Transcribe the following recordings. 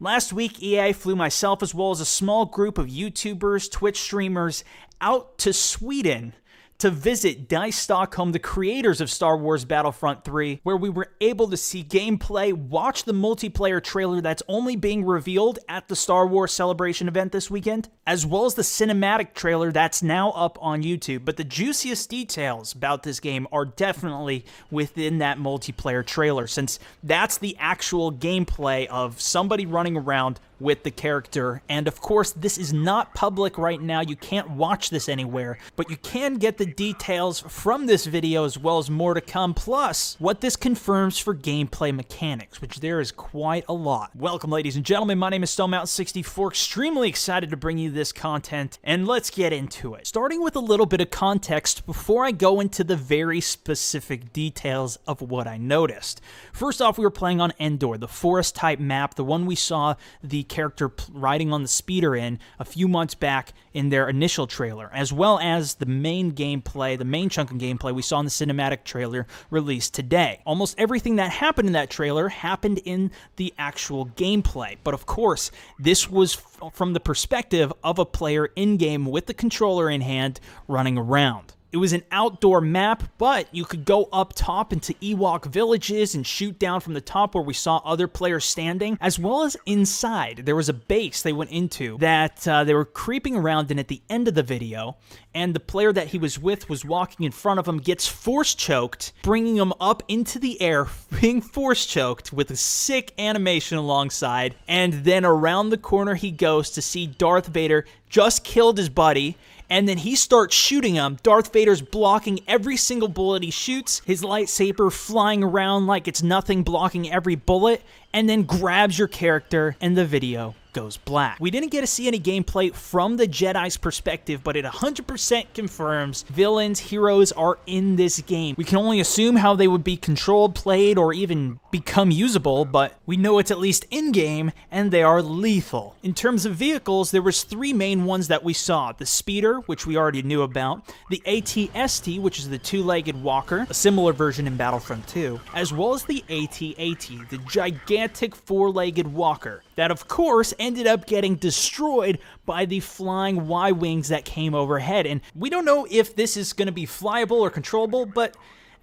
Last week, EA flew myself as well as a small group of YouTubers, Twitch streamers out to Sweden to visit DICE Stockholm, the creators of Star Wars Battlefront 3, where we were able to see gameplay, watch the multiplayer trailer that's only being revealed at the Star Wars Celebration event this weekend, as well as the cinematic trailer that's now up on YouTube. But the juiciest details about this game are definitely within that multiplayer trailer, since that's the actual gameplay of somebody running around with the character. And of course, this is not public right now. You can't watch this anywhere, but you can get the details from this video as well as more to come, plus what this confirms for gameplay mechanics, which there is quite a lot. Welcome, ladies and gentlemen. My name is StoneMountain64. Extremely excited to bring you this content, and let's get into it. Starting with a little bit of context before I go into the very specific details of what I noticed. First off, we were playing on Endor, the forest type map, the one we saw the character riding on the speeder in a few months back in their initial trailer, as well as the main gameplay, the main chunk of gameplay we saw in the cinematic trailer released today. Almost everything that happened in that trailer happened in the actual gameplay, but of course, this was from the perspective of a player in-game with the controller in hand running around. It was an outdoor map, but you could go up top into Ewok villages and shoot down from the top where we saw other players standing, as well as inside. There was a base they went into that they were creeping around in at the end of the video, and the player that he was with was walking in front of him, gets force choked, bringing him up into the air, being force choked with a sick animation alongside, and then around the corner he goes to see Darth Vader just killed his buddy, and then he starts shooting him. Darth Vader's blocking every single bullet he shoots, his lightsaber flying around like it's nothing, blocking every bullet, and then grabs your character, and the video goes black. We didn't get to see any gameplay from the Jedi's perspective, but it 100% confirms villains, heroes are in this game. We can only assume how they would be controlled, played, or even become usable, but we know it's at least in-game, and they are lethal. In terms of vehicles, there was three main ones that we saw. The speeder, which we already knew about, the AT-ST, which is the two-legged walker, a similar version in Battlefront 2, as well as the AT-AT, the gigantic four-legged walker, that of course ended up getting destroyed by the flying Y-wings that came overhead. And we don't know if this is going to be flyable or controllable, but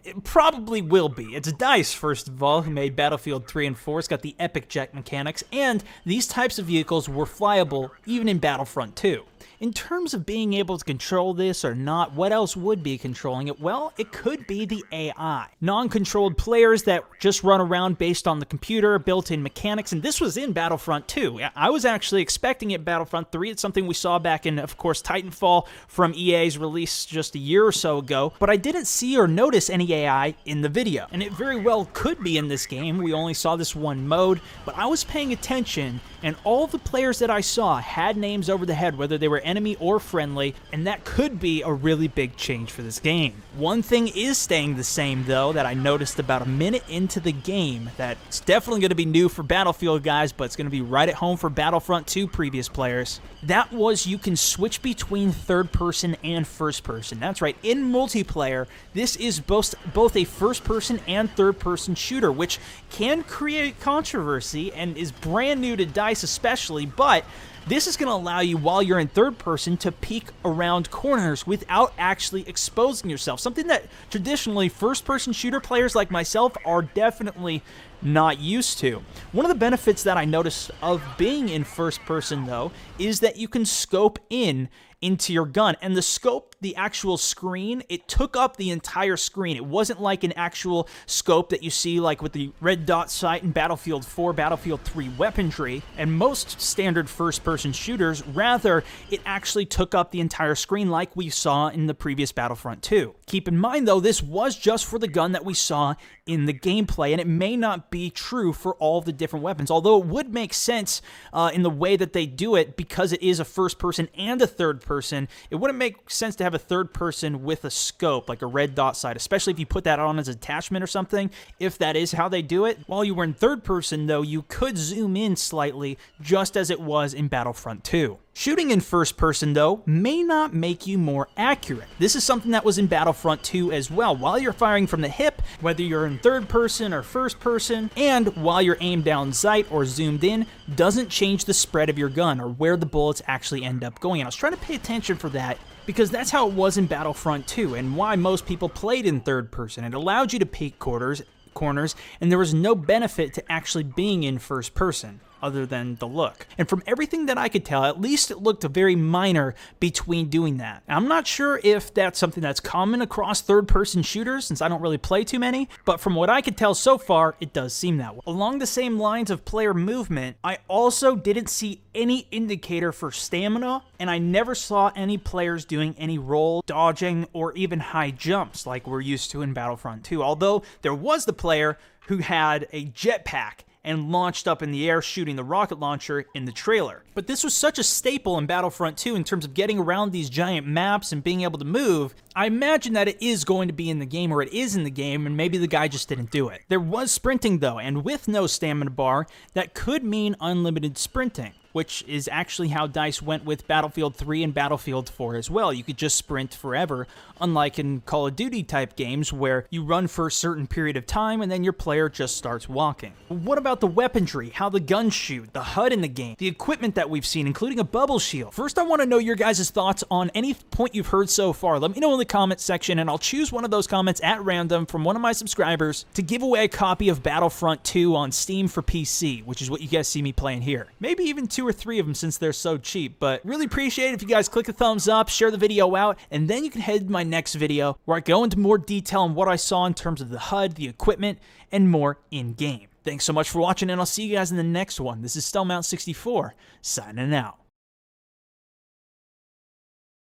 it probably will be. It's DICE, first of all, who made Battlefield 3 and 4. It's got the epic jet mechanics, and these types of vehicles were flyable even in Battlefront 2. In terms of being able to control this or not, what else would be controlling it? Well, it could be the AI. Non-controlled players that just run around based on the computer, built-in mechanics, and this was in Battlefront 2. I was actually expecting it in Battlefront 3. It's something we saw back in, of course, Titanfall from EA's release just a year or so ago, but I didn't see or notice any AI in the video, and it very well could be in this game. We only saw this one mode, but I was paying attention, and all the players that I saw had names over the head, whether they were enemy or friendly, and that could be a really big change for this game. One thing is staying the same, though, that I noticed about a minute into the game that's definitely going to be new for Battlefield guys, but it's going to be right at home for Battlefront 2 previous players. That was you can switch between third person and first person. That's right, in multiplayer, this is both a first person and third person shooter, which can create controversy and is brand new to DICE especially, but this is going to allow you, while you're in third person, to peek around corners without actually exposing yourself. Something that traditionally first-person shooter players like myself are definitely not used to. One of the benefits that I noticed of being in first person, though, is that you can scope into your gun. And the scope, the actual screen, it took up the entire screen. It wasn't like an actual scope that you see like with the red dot sight in Battlefield 4, Battlefield 3 weaponry, and most standard first-person shooters. Rather, it actually took up the entire screen like we saw in the previous Battlefront 2. Keep in mind, though, this was just for the gun that we saw in the gameplay, and it may not be true for all of the different weapons, although it would make sense in the way that they do it, because it is a first person and a third person. It wouldn't make sense to have a third person with a scope, like a red dot sight, especially if you put that on as an attachment or something, if that is how they do it. While you were in third person, though, you could zoom in slightly, just as it was in Battlefront 2. Shooting in first person, though, may not make you more accurate. This is something that was in Battlefront 2 as well. While you're firing from the hip, whether you're in third person person, and while you're aimed down sight or zoomed in, doesn't change the spread of your gun or where the bullets actually end up going. And I was trying to pay attention for that, because that's how it was in Battlefront 2 and why most people played in third person. It allowed you to peek corners, and there was no benefit to actually being in first person other than the look. And from everything that I could tell, at least it looked very minor between doing that. Now, I'm not sure if that's something that's common across third-person shooters, since I don't really play too many, but from what I could tell so far, it does seem that way. Along the same lines of player movement, I also didn't see any indicator for stamina, and I never saw any players doing any roll, dodging, or even high jumps like we're used to in Battlefront 2, although there was the player who had a jetpack and launched up in the air shooting the rocket launcher in the trailer. But this was such a staple in Battlefront 2 in terms of getting around these giant maps and being able to move. I imagine that it is going to be in the game, or it is in the game, and maybe the guy just didn't do it. There was sprinting though, and with no stamina bar, that could mean unlimited sprinting, which is actually how DICE went with Battlefield 3 and Battlefield 4 as well. You could just sprint forever, unlike in Call of Duty type games where you run for a certain period of time and then your player just starts walking. What about the weaponry, how the guns shoot, the HUD in the game, the equipment that we've seen, including a bubble shield? First, I want to know your guys' thoughts on any point you've heard so far. Let me know in the comment section, and I'll choose one of those comments at random from one of my subscribers to give away a copy of Battlefront 2 on Steam for PC, which is what you guys see me playing here. Maybe even 2 or 3 of them since they're so cheap, but really appreciate it if you guys click a thumbs up, share the video out, and then you can head to my next video where I go into more detail on what I saw in terms of the HUD, the equipment, and more in-game. Thanks so much for watching, and I'll see you guys in the next one. This is Stellmount64, signing out.